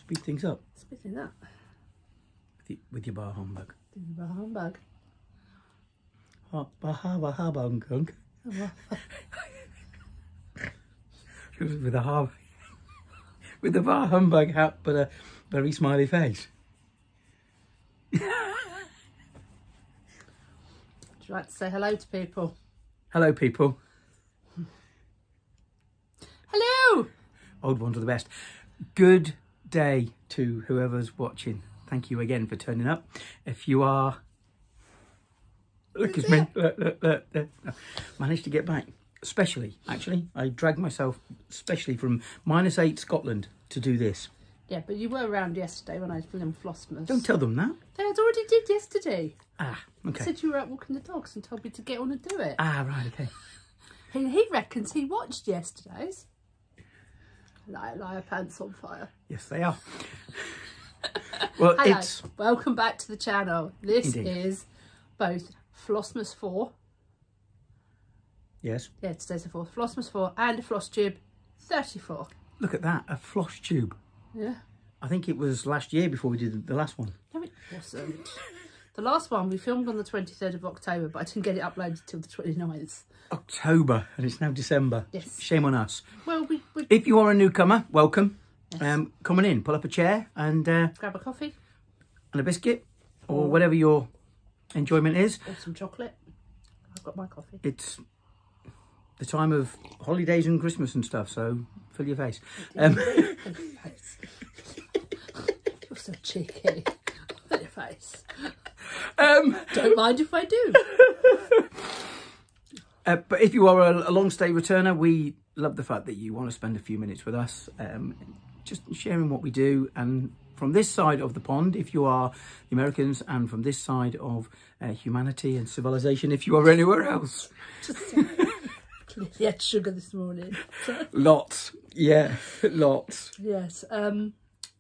Speed things up. Speed things up. With your bar humbug. Bar humbug. Bar humbug. With a bar humbug hat, but a very smiley face. Would you like to say hello to people? Hello, people. Hello! Old ones are the best. Good day to whoever's watching. Thank you again for turning up. If you are... Look at me. Look. Managed to get back. Especially, actually, I dragged myself, especially from -8 Scotland, to do this. Yeah, but you were around yesterday when I filmed Flossmas. Don't tell them that. They had already did yesterday. Ah, okay. I said you were out walking the dogs and told me to get on and do it. Ah, right, okay. He reckons he watched yesterday's. Liar pants on fire. Yes, they are. Well, hello. it's... Welcome back to the channel. This Indeed. is both Flossmas 4. Yes. Yeah, today's the 4th. Flossmas 4 and a Flosstube 34. Look at that, a Flosstube. Yeah. I think it was last year before we did the last one. No, it wasn't. The last one we filmed on the 23rd of October, but I didn't get it uploaded till the 29th. October, and it's now December. Yes. Shame on us. Well, If you are a newcomer, welcome. Yes. Come on in, pull up a chair and grab a coffee. And a biscuit, or whatever your enjoyment is. Or some chocolate. I've got my coffee. It's the time of holidays and Christmas and stuff, so fill your face. You're so cheeky. Fill your face. Don't mind if I do. But if you are a long stay returner, we love the fact that you want to spend a few minutes with us, just sharing what we do. And from this side of the pond, if you are the Americans, and from this side of humanity and civilization, if you are anywhere else. Clearly had sugar this morning. So. Lots, yeah, lots. Yes.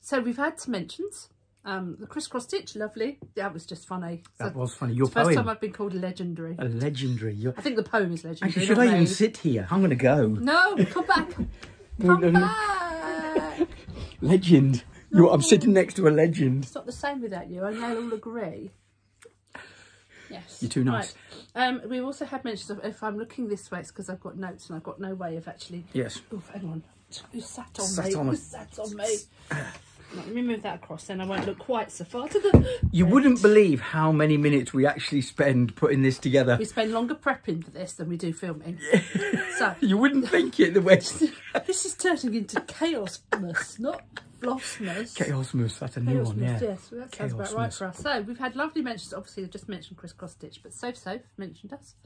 So we've had some mentions. The ChrisXrossStitch, lovely. That was just funny. That was funny. Your poem. First time I've been called a legendary. A legendary. I think the poem is legendary. Actually, should I even sit here? I'm going to go. No, come back. Come back. Legend. No. I'm sitting next to a legend. It's not the same without you. I know you'll agree. Yes. You're too nice. Right. We also had mentions of, if I'm looking this way, it's because I've got notes and I've got no way of actually... Yes. Oh, hang on. Who sat on Sat me? on Who sat on me? Right, let me move that across, then I won't look quite so far to the... You wouldn't believe how many minutes we actually spend putting this together. We spend longer prepping for this than we do filming. So you wouldn't think it the way... This is turning into Chaosmas, not Flossmas. Chaosmas, that's a new one, yeah. Yes, well, that sounds about right for us. So we've had lovely mentions. Obviously, I've just mentioned ChrisXrossStitch, but So mentioned us.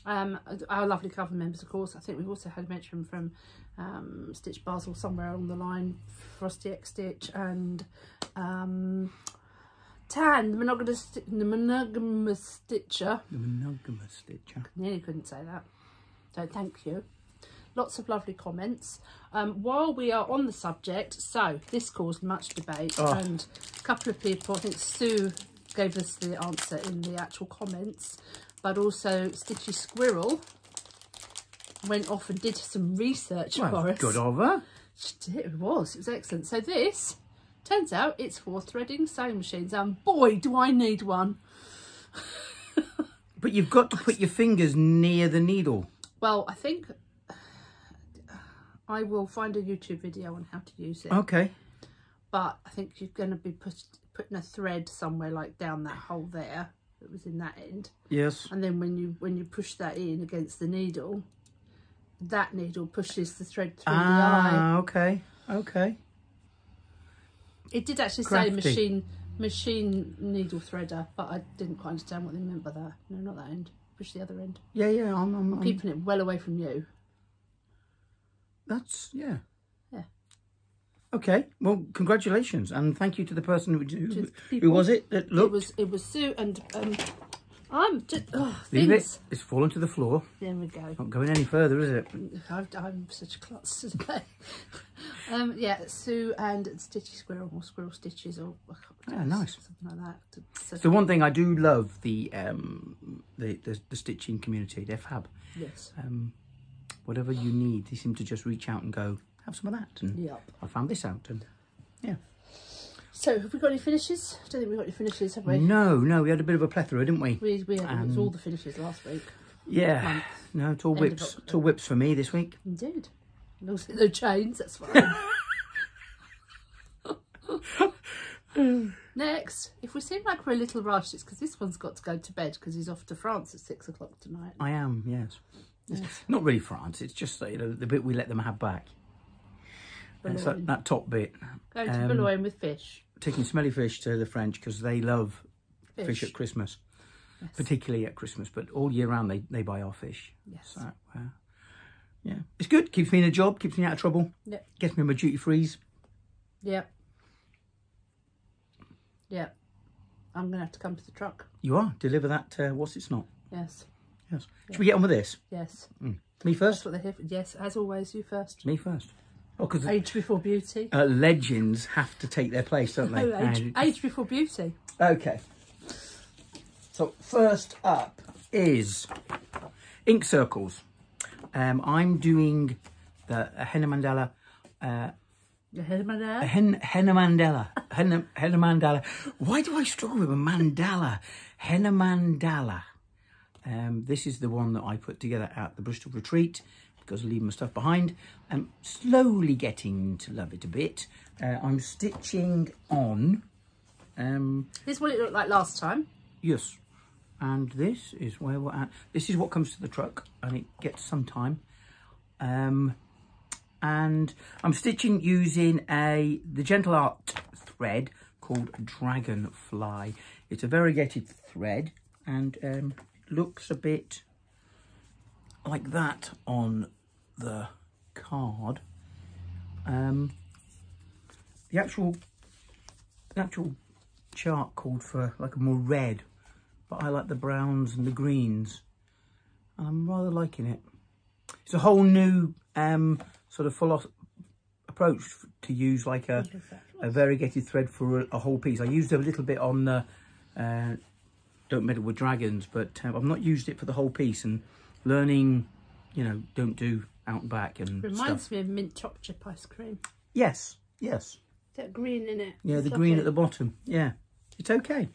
Our lovely Coven members, of course. I think we've also had a mention from Stitch Basel somewhere along the line, ChrisXrossStitch and Tan, the monogamous stitcher. The monogamous stitcher. Nearly couldn't say that. So thank you. Lots of lovely comments. While we are on the subject, so this caused much debate, and a couple of people, I think Sue gave us the answer in the actual comments, but also Stitchy Squirrel went off and did some research for us. Good of her. It was excellent. So this, turns out it's for threading sewing machines, and boy, do I need one. But you've got to put your fingers near the needle. Well, I think I will find a YouTube video on how to use it. Okay. But I think you're going to be putting a thread somewhere like down that hole there that was in that end. Yes. And then when you push that in against the needle, that needle pushes the thread through the eye. Okay. Okay. It did actually say machine needle threader, but I didn't quite understand what they meant by that. No, not that end. Push the other end. Yeah, yeah. I'm keeping it well away from you. That's, yeah. Yeah. Okay. Well, congratulations, and thank you to the person who was it that looked. It was Sue, and I'm just leave it. It's fallen to the floor. There we go. Not going any further, is it? I'm such a klutz today. Yeah, Sue and Stitchy Squirrel, or Squirrel Stitches, or nice, something like that. So the one thing I do love the stitching community. They're fab. Yes. Whatever you need, they seem to just reach out and go, have some of that, and yep. I found this out, and yeah. So, have we got any finishes? I don't think we've got any finishes, have we? No, we had a bit of a plethora, didn't we? We had it was all the finishes last week. Yeah. No, it's all whips. It's all whips for me this week. Indeed. No chains, that's fine. Next, if we seem like we're a little rushed, it's because this one's got to go to bed because he's off to France at 6 o'clock tonight. I am, yes. Not really France, it's just the bit we let them have back. It's that top bit. Going to Boulogne with fish. Taking smelly fish to the French because they love fish at Christmas. Yes. Particularly at Christmas, but all year round they buy our fish. Yes. So, yeah. It's good, keeps me in a job, keeps me out of trouble. Yep. Gets me my duty frees. Yep. Yeah, I'm going to have to come to the truck. You are? Deliver that, what's it's not? Yes. Yes. Should we get on with this? Yes. Me first? That's what they're here for. Yes, as always, you first. Me first. Oh, because age before beauty. Legends have to take their place, don't they? Oh, age before beauty. Okay. So first up is ink circles. I'm doing the henna mandala. Henna mandala. Why do I struggle with a mandala? Henna mandala. This is the one that I put together at the Bristol retreat because I leave my stuff behind. I'm slowly getting to love it a bit. I'm stitching on. This is what it looked like last time. Yes. And this is where we're at. This is what comes to the truck and it gets some time. And I'm stitching using the Gentle Art thread called Dragonfly. It's a variegated thread and it looks a bit like that on the card. The actual chart called for like a more red, but I like the browns and the greens and I'm rather liking it. It's a whole new sort of full approach to use like a variegated thread for a whole piece. I used a little bit on the Don't Meddle with Dragons, but I've not used it for the whole piece, and learning, don't do out and back and reminds me of mint chocolate chip ice cream. Yes. That green in it. Yeah, the green at the bottom. Yeah, it's okay.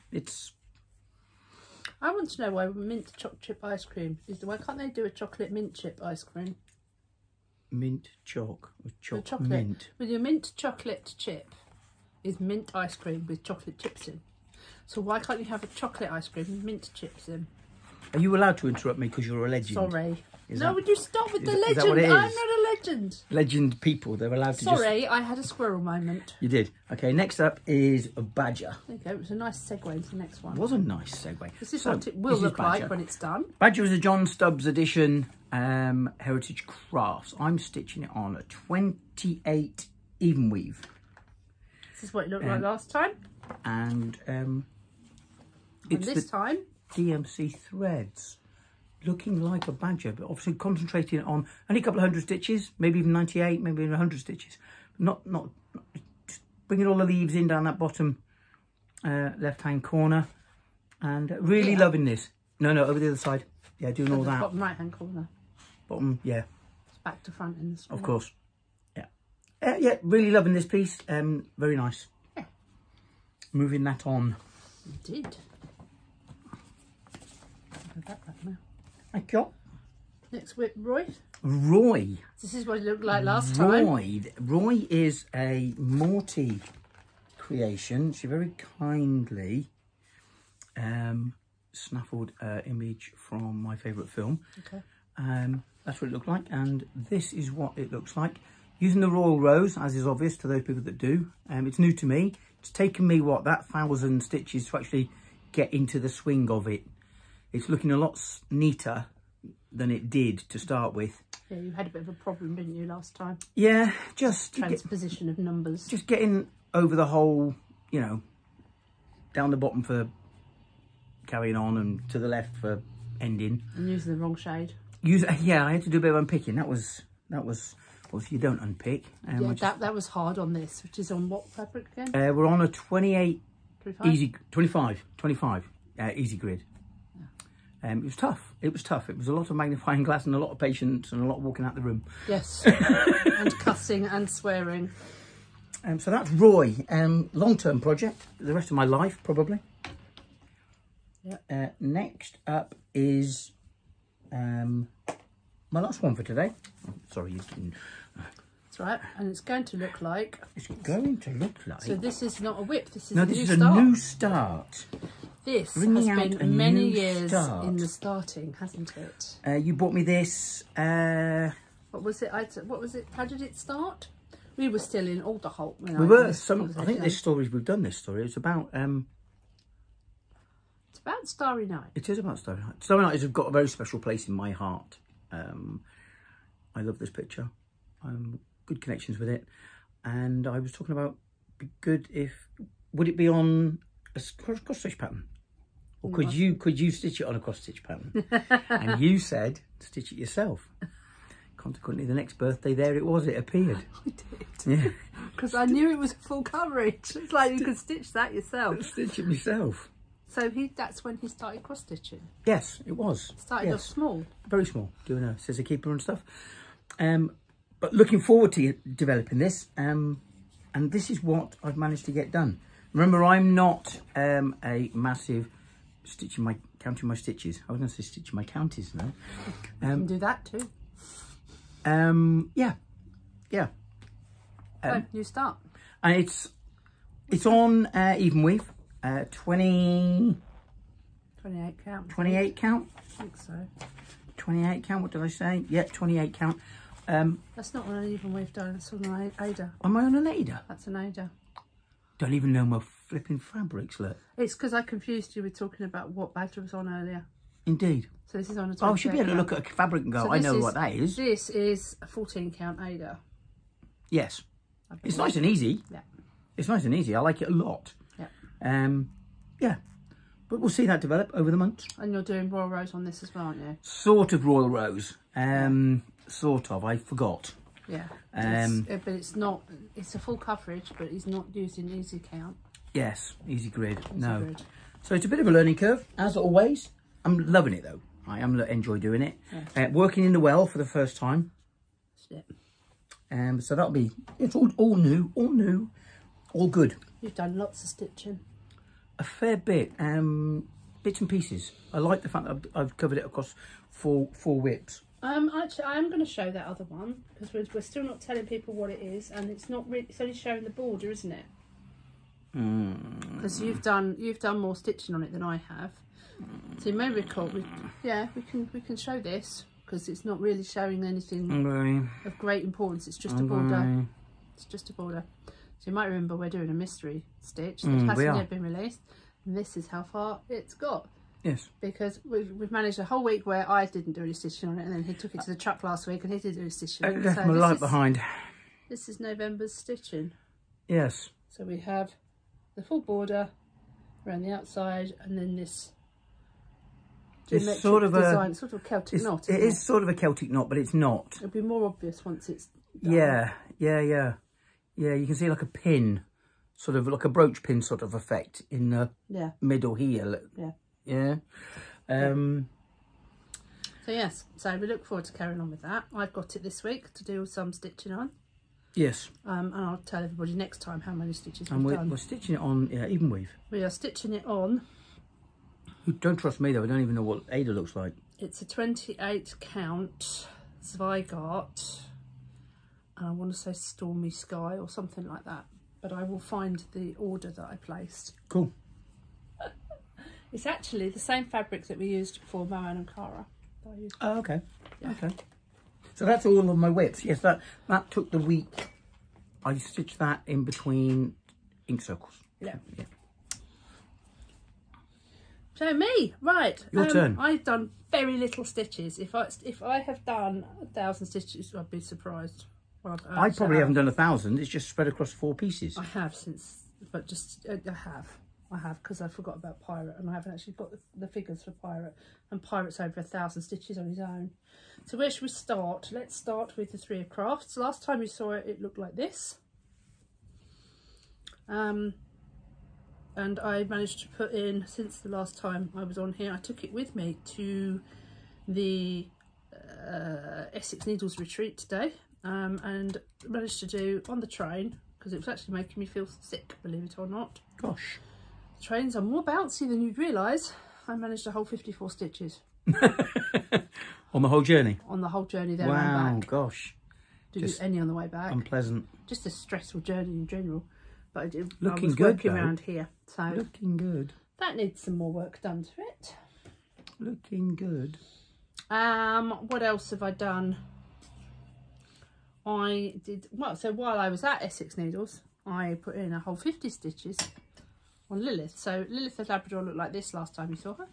I want to know why mint chocolate chip ice cream is. Why can't they do a chocolate mint chip ice cream? Mint choc or chocolate mint. With your mint chocolate chip is mint ice cream with chocolate chips in. So why can't you have a chocolate ice cream with mint chips in? Are you allowed to interrupt me because you're a legend? Sorry. Would you stop with the legend? Is that what it is? I'm not a legend. Legend people, they're allowed to Sorry, I had a squirrel moment. You did. Okay, next up is a badger. There you go. It was a nice segue into the next one. It was a nice segue. This is what it will look like when it's done. Badger is a John Stubbs edition Heritage Crafts. I'm stitching it on a 28 even weave. This is what it looked like last time. And it's this time DMC threads. Looking like a badger, but obviously concentrating on only a couple of 100 stitches, maybe even 98, maybe even 100 stitches. Not just bringing all the leaves in down that bottom left-hand corner, and really loving this. No, over the other side. Yeah, doing all that. Bottom right-hand corner. Bottom, yeah. It's back to front in the screen. Of course. Yeah. Yeah, really loving this piece. Very nice. Yeah. Moving that on. You did. I'll that back now. Thank you. Next with Roy. This is what it looked like last time. Roy is a Morti creation. She very kindly snaffled an image from my favourite film. Okay. That's what it looked like, and this is what it looks like. Using the Royal Rose, as is obvious to those people that do. It's new to me. It's taken me, 1,000 stitches to actually get into the swing of it. It's looking a lot neater than it did to start with. Yeah, you had a bit of a problem, didn't you, last time? Yeah, just... Transposition of numbers. Just getting over the whole, down the bottom for carrying on and to the left for ending. And using the wrong shade. Yeah, I had to do a bit of unpicking. That was well, if you don't unpick. That was hard on this, which is on what fabric again? We're on a 28... 25? 25 easy grid. It was tough. It was a lot of magnifying glass and a lot of patience and a lot of walking out the room. Yes. And cussing and swearing. So that's Roy. Long-term project, the rest of my life probably. Yep. Next up is my last one for today. Oh, sorry, you didn't. That's right, and it's going to look like. It's going to look like. So this is not a whip. This is no, a this new is start. a new start. This Bringing has out a been many new years start. in the starting, hasn't it? You bought me this. What was it? What was it? How did it start? We were still in Alderholt. We were. I think this story. We've done this story. It's about. It's about Starry Night. It is about Starry Night. Starry Night has got a very special place in my heart. I love this picture. Good connections with it, and I was talking about would it be on a cross stitch pattern, or could you stitch it on a cross stitch pattern? And you said stitch it yourself. Consequently, the next birthday, there it was. It appeared. I did. Yeah. Because I knew it was full coverage. It's like you could stitch that yourself. Stitch it myself. So that's when he started cross stitching. Yes, it was. Started off small. Very small, doing a scissor keeper and stuff. But looking forward to developing this. And this is what I've managed to get done. Remember, I'm not a massive counting my stitches. I was going to say stitching my counties now. You can do that too. Yeah. New start. And it's on even weave. 28 count. 28 count. I think so. 28 count. What did I say? Yeah, 28 count. That's not on an even weave done. It's on an Ada. Am I on an Ada? That's an Ada. Don't even know my flipping fabrics. Look. It's because I confused you with talking about what Badger was on earlier. Indeed. So this is on a 28 I should be able to look at a fabric and go, I know what that is. This is a 14 count Ada. Yes. It's nice and easy. Yeah. It's nice and easy. I like it a lot. Yeah. Yeah. But we'll see that develop over the months. And you're doing Royal Rose on this as well, aren't you? Sort of Royal Rose. Sort of. I forgot. Yeah. But it's not. It's a full coverage, but he's not using easy count. Yes. Easy grid. No. Grid. So it's a bit of a learning curve, as always. I'm loving it though. I enjoy doing it. Yeah. Working in the well for the first time. That's it. So that'll be. It's all new. All good. You've done lots of stitching. A fair bit. Bits and pieces. I like the fact that I've covered it across four whips. Actually, I am going to show that other one because we're still not telling people what it is, and it's not really. It's only showing the border, isn't it? Because you've done more stitching on it than I have. So you may recall. We can show this because it's not really showing anything of great importance. It's just a border. It's just a border. So you might remember we're doing a mystery stitch that hasn't yet been released. And this is how far it's got. Yes. Because we've managed a whole week where I didn't do any stitching on it, and then he took it to the truck last week and he did do any stitching on it. Left my light behind. This is November's stitching. Yes. So we have the full border around the outside, and then this it's sort of design, sort of Celtic knot. It is sort of a Celtic knot, but it's not. It'll be more obvious once it's done. Yeah. You can see like a pin, sort of like a brooch pin sort of effect in the middle here. Yeah. So yes, so we look forward to carrying on with that. I've got it this week to do some stitching on. Yes. And I'll tell everybody next time how many stitches we've done. We're stitching it on even weave. We are stitching it on. Don't trust me though, I don't even know what Ada looks like. It's a 28 count Zweigart. And I want to say Stormy Sky or something like that. But I will find the order that I placed. Cool. It's actually the same fabric that we used for Moan and Cara. Oh, okay. Yeah. Okay. So that's all of my whips. Yes, that took the week. I stitched that in between ink circles. Yeah. So me, right. Your turn. I've done very little stitches. If I have done 1,000 stitches, I'd be surprised. Well, I probably haven't done 1,000. It's just spread across 4 pieces. I have but just I have because I forgot about Pirate, and I haven't actually got the figures for Pirate, and Pirate's over 1,000 stitches on his own. So where should we start? Let's start with the 3 of Crafts. Last time you saw it, it looked like this. And I managed to put in, since the last time I was on here, I took it with me to the Essex Needles retreat today, and managed to do on the train because it was actually making me feel sick, believe it or not. Gosh. The trains are more bouncy than you'd realise. I managed to hold 54 stitches. On the whole journey? On the whole journey there wow, and back. Gosh. Didn't do any on the way back. Unpleasant. Just a stressful journey in general. But I was good, working though. around here. So Looking good. that needs some more work done to it. Looking good. What else have I done? I did, well, so while I was at Essex Needles, I put in a whole 50 stitches on Lilith. So Lilith the Labrador looked like this last time you saw her.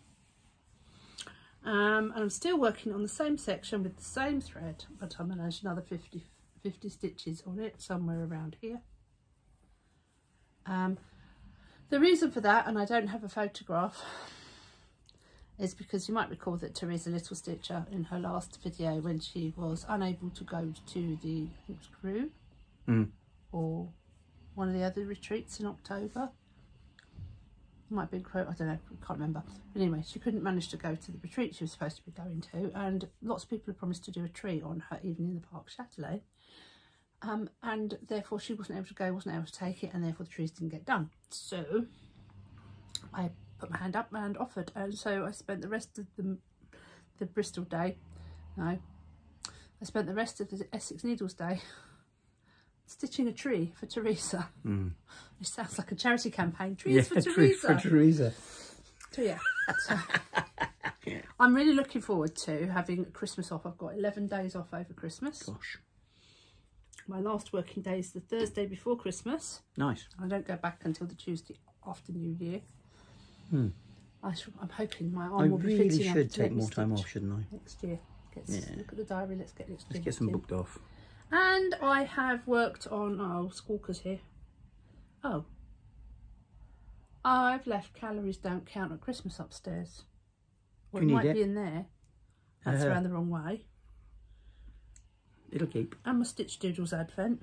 And I'm still working on the same section with the same thread, but I managed another 50 stitches on it somewhere around here. The reason for that, and I don't have a photograph, is because you might recall that Teresa Little Stitcher in her last video, when she was unable to go to the crew or one of the other retreats in October. Might be Crow, I don't know, I can't remember. But anyway, she couldn't manage to go to the retreat she was supposed to be going to, and lots of people had promised to do a tree on her evening in the park Châtelet. And therefore she wasn't able to go, wasn't able to take it, and therefore the trees didn't get done. So I put my hand up and offered, and so I spent the rest of the Bristol day, I spent the rest of the Essex Needles day stitching a tree for Teresa. It sounds like a charity campaign. Trees for Teresa. Trees for Teresa. So yeah, so I'm really looking forward to having Christmas off. I've got 11 days off over Christmas. Gosh. My last working day is the Thursday before Christmas. Nice. I don't go back until the Tuesday after New Year. I'm hoping my arm will be fitting enough to take more time off, shouldn't I? Next year. Look at the diary. Let's get next year. Let's get some booked off. And I have worked on Squawker's here. Oh, I've left Calories Don't Count at Christmas upstairs. Well, it might be in there. That's around the wrong way. It'll keep. And my Stitchdoodles Advent.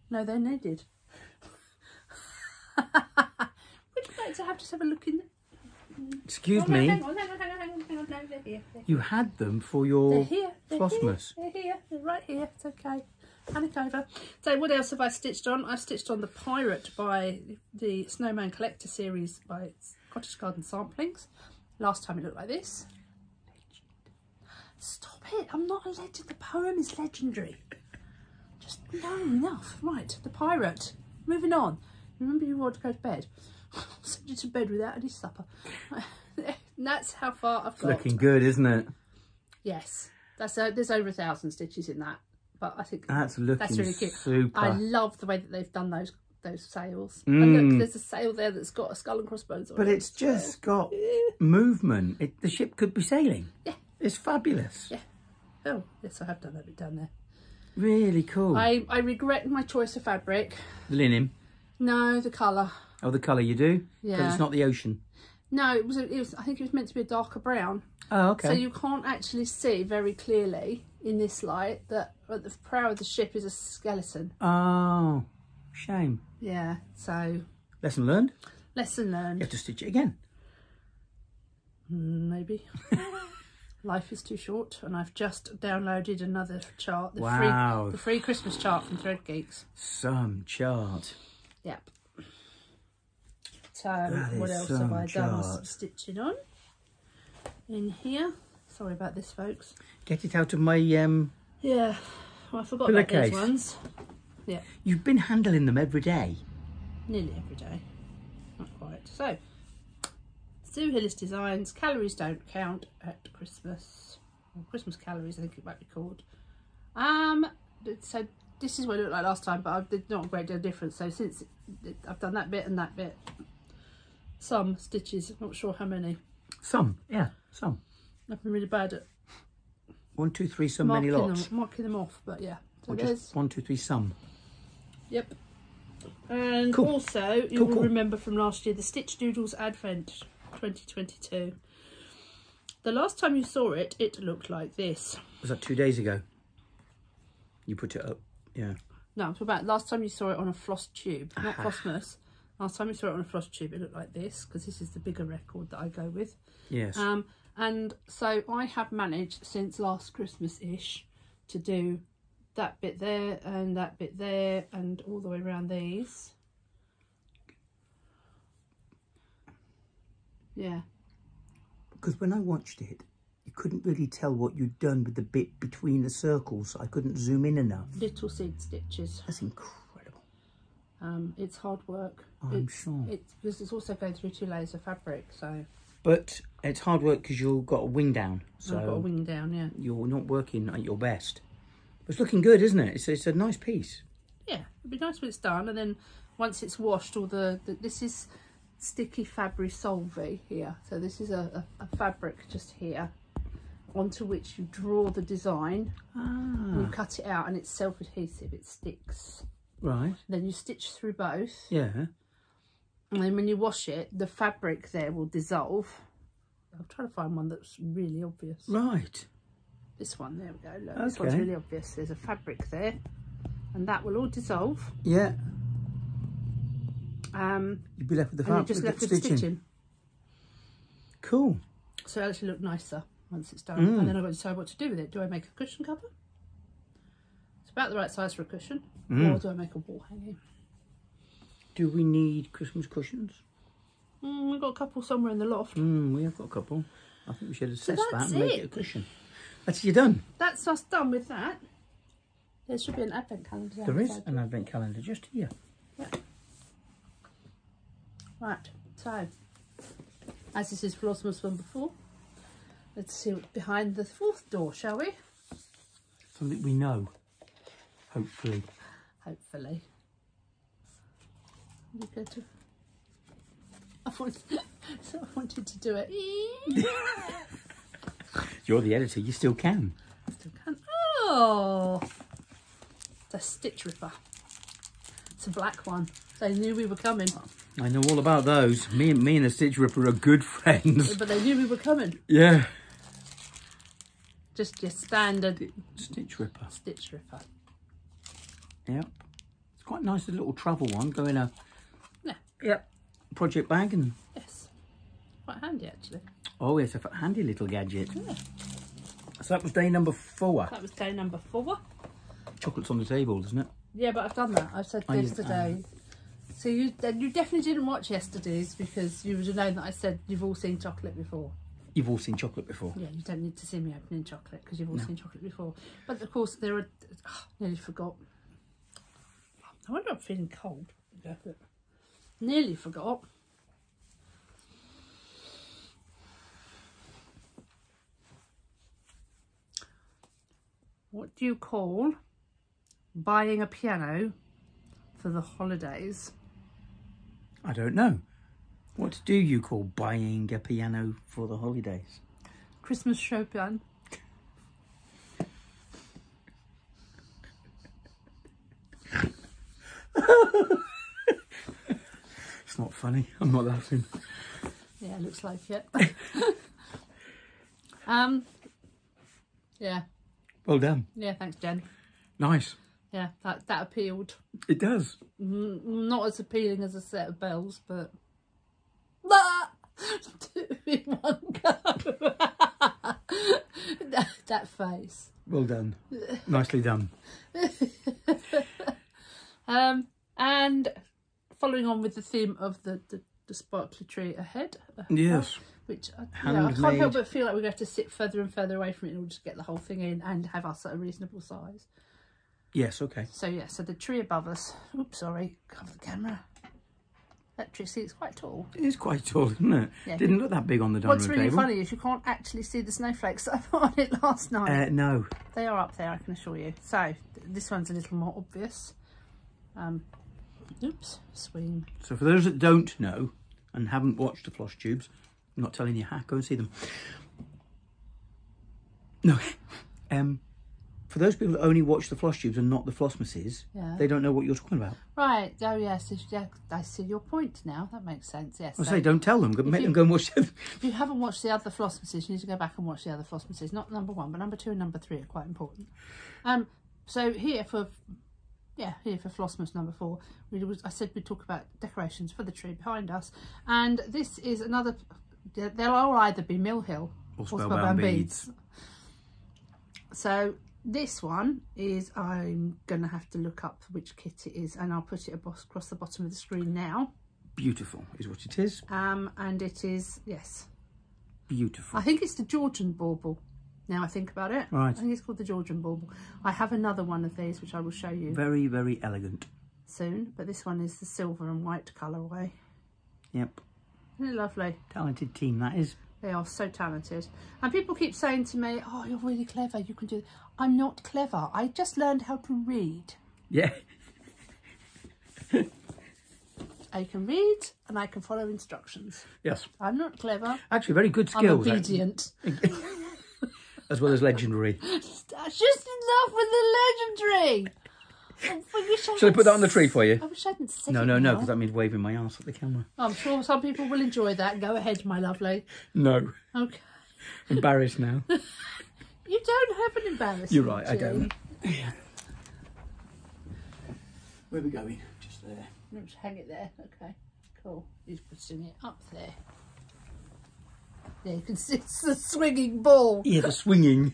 No, they're needed. Would you like to just have a look in there? Excuse me. Hang on. No, they're here. You had them for your Flossmas. They're here. They're right here. It's okay. Panic over. So what else have I stitched on? I've stitched on the Pirate by the Snowman Collector series by Cottage Garden Samplings. Last time it looked like this. Stop it. I'm not a legend. The poem is legendary. Just no, enough. Right, the Pirate. Moving on. Remember you want to go to bed. Send you to bed without any supper. That's how far I've got. Looking good, isn't it? Yes. There's over 1,000 stitches in that. But I think that's really cute. Super. I love the way that they've done those sails. And look, there's a sail there that's got a skull and crossbones on it. But it's just got movement. The ship could be sailing. Yeah. It's fabulous. Yeah. Oh, yes, I have done that bit down there. Really cool. I regret my choice of fabric. The linen? No, the colour. Oh, the colour you do? Yeah. Because it's not the ocean. No, it was. I think it was meant to be a darker brown. Oh, okay. So you can't actually see very clearly in this light that at the prow of the ship is a skeleton. Oh, shame. Yeah, so... Lesson learned? Lesson learned. You have to stitch it again. Maybe. Life is too short, and I've just downloaded another chart. The free Christmas chart from Thread Geeks. Some chart. Yep. So what else have I done some stitching on in here? Sorry about this, folks. Get it out of my yeah, well, I forgot about these ones. Yeah. You've been handling them every day. Nearly every day. Not quite. So Sue Hillis Designs, Calories Don't Count at Christmas. Or Christmas Calories, I think it might be called. So this is what it looked like last time, but I did not a great deal of difference. So since I've done that bit and that bit, some stitches, not sure how many. Some, yeah, some. I've been really bad at 1, 2, 3, some many lots. Marking them off, but yeah. So or just 1, 2, 3, some. Yep. And also, you will remember from last year, the Stitchdoodles Advent 2022. The last time you saw it, it looked like this. Was that 2 days ago? You put it up, yeah. No, I'm talking about last time you saw it on a Flosstube, not Flossmas. Last time you saw it on a Flosstube, it looked like this, because this is the bigger record that I go with. Yes. And so I have managed since last Christmas-ish to do that bit there and that bit there and all the way around these. Yeah. Because when I watched it, you couldn't really tell what you'd done with the bit between the circles. I couldn't zoom in enough. Little seed stitches. That's incredible. It's hard work. I'm sure. Because it's also going through 2 layers of fabric, so. But it's hard work because you've got a wing down. So I've got a wing down, yeah. You're not working at your best. But it's looking good, isn't it? It's a nice piece. Yeah, it'd be nice when it's done, and then once it's washed, all this is sticky fabric solvi here. So this is a fabric just here, onto which you draw the design. And you cut it out, and it's self-adhesive. It sticks. Right. Then you stitch through both. Yeah. And then when you wash it, the fabric there will dissolve. I'm trying to find one that's really obvious. Right. This one, there we go. Look, okay. This one's really obvious. There's a fabric there, and that will all dissolve. Yeah. You'd be left with the fabric. Just left with stitching. Cool. So it'll actually look nicer once it's done. And then I've got to decide what to do with it. Do I make a cushion cover? It's about the right size for a cushion. Or do I make a wall hanging? Do we need Christmas cushions? We've got a couple somewhere in the loft. We have got a couple. I think we should assess that and it. make it a cushion. That's you done. That's us done with that. There should be an advent calendar. There is an advent calendar just here. Yeah. Right, so as this is Flossmas number 4, let's see what's behind the 4th door, shall we? Something we know, hopefully. Hopefully. You go to. I wanted to do it. You're the editor. You still can. Still can. Oh, it's a stitch ripper. It's a black one. They knew we were coming. I know all about those. Me and the Stitch Ripper are good friends. But they knew we were coming. Yeah. Just your standard Stitch Ripper. Stitch ripper. Yep. It's quite nice, a little travel one. Go in a Yep. project bag and. Yes. Quite handy actually. Oh, it's a handy little gadget. Yeah. So that was day number 4. That was day number 4. Chocolate's on the table, isn't it? Yeah, but I've done that. I said yesterday. So you definitely didn't watch yesterday's because you would have known that I said you've all seen chocolate before. You've all seen chocolate before. Yeah, you don't need to see me opening chocolate because you've all seen chocolate before. But of course there are. Nearly forgot. I wonder if I'm feeling cold. Nearly forgot. What do you call buying a piano for the holidays? I don't know. What do you call buying a piano for the holidays? Christmas Chopin. It's not funny. I'm not laughing. Yeah, looks like it. Yeah. Well done. Yeah, thanks, Jen. Nice. Yeah, that appealed. It does. Not as appealing as a set of bells, but 2 in 1 go. that face. Well done. Nicely done. And following on with the theme of the sparkly tree ahead. Yes. Which I can't help but feel like we're going to have to sit further and further away from it in order to get the whole thing in and have us at a reasonable size. Yes, okay. So yeah, so the tree above us. Oops, sorry, cover the camera. That tree, see, it's quite tall. It is quite tall, isn't it? Yeah. Didn't look that big on the dining room table. What's really funny is you can't actually see the snowflakes that I put on it last night. No. They are up there, I can assure you. So this one's a little more obvious. Oops, swing. So for those that don't know and haven't watched the Flosstubes, I'm not telling you how, go and see them. No. For those people that only watch the Flosstubes and not the Flossmases, they don't know what you're talking about. Right. Oh yes, I see your point now. That makes sense. Yes. I say don't tell them. Make them go and watch them. If you haven't watched the other Flossmases, you need to go back and watch the other Flossmases. Not number 1, but number 2 and number 3 are quite important. So here for Flossmas number 4, I said we'd talk about decorations for the tree behind us, and this is another. They'll all either be Mill Hill or Spellbound Beads. So This one is, I'm going to have to look up which kit it is, and I'll put it across the bottom of the screen now. Beautiful is what it is. And it is, yes. Beautiful. I think it's the Georgian bauble. Now I think about it. Right. I think it's called the Georgian bauble. I have another one of these, which I will show you. Very, very elegant. Soon. But this one is the silver and white colourway. Yep. Isn't it lovely? Talented team, that is. They are so talented. And people keep saying to me, oh, you're really clever, you can do it. I'm not clever. I just learned how to read. Yeah. I can read and I can follow instructions. Yes. I'm not clever. Actually, very good skills. I'm obedient. As well as legendary. Just enough with the legendary. Shall I put that on the tree for you? I wish I hadn't said No, it no, now. because that means waving my arse at the camera. I'm sure some people will enjoy that. Go ahead, my lovely. No. Okay. Embarrassed now. You don't have an embarrassment. You're right, I don't. Where are we going? Just there. Let's hang it there. Okay, cool. He's putting it up there. There you can see it's the swinging ball. Yeah, the swinging.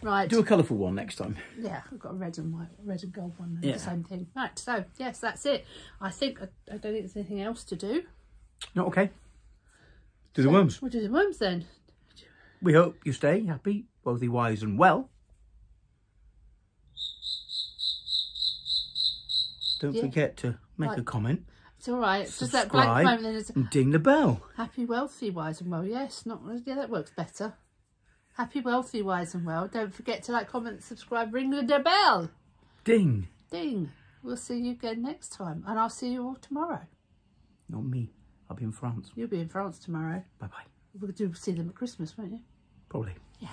Right. Do a colourful one next time. Yeah, I've got a red and white, red and gold one. Yeah. The same thing. Right. So yes, that's it. I think I don't think there's anything else to do. No, okay. Do the worms. We'll do the worms then. We hope you stay happy, wealthy, wise and well. Don't forget to make a comment. It's all right. Just that Subscribe blank moment. Then it's and ding the bell. happy, wealthy, wise and well. Yes, not yeah. That works better. Happy, wealthy, wise and well. Don't forget to like, comment, subscribe, ring the bell. Ding. Ding. We'll see you again next time, and I'll see you all tomorrow. Not me. I'll be in France. You'll be in France tomorrow. Bye bye. We'll do see them at Christmas, won't you? Probably. Yeah.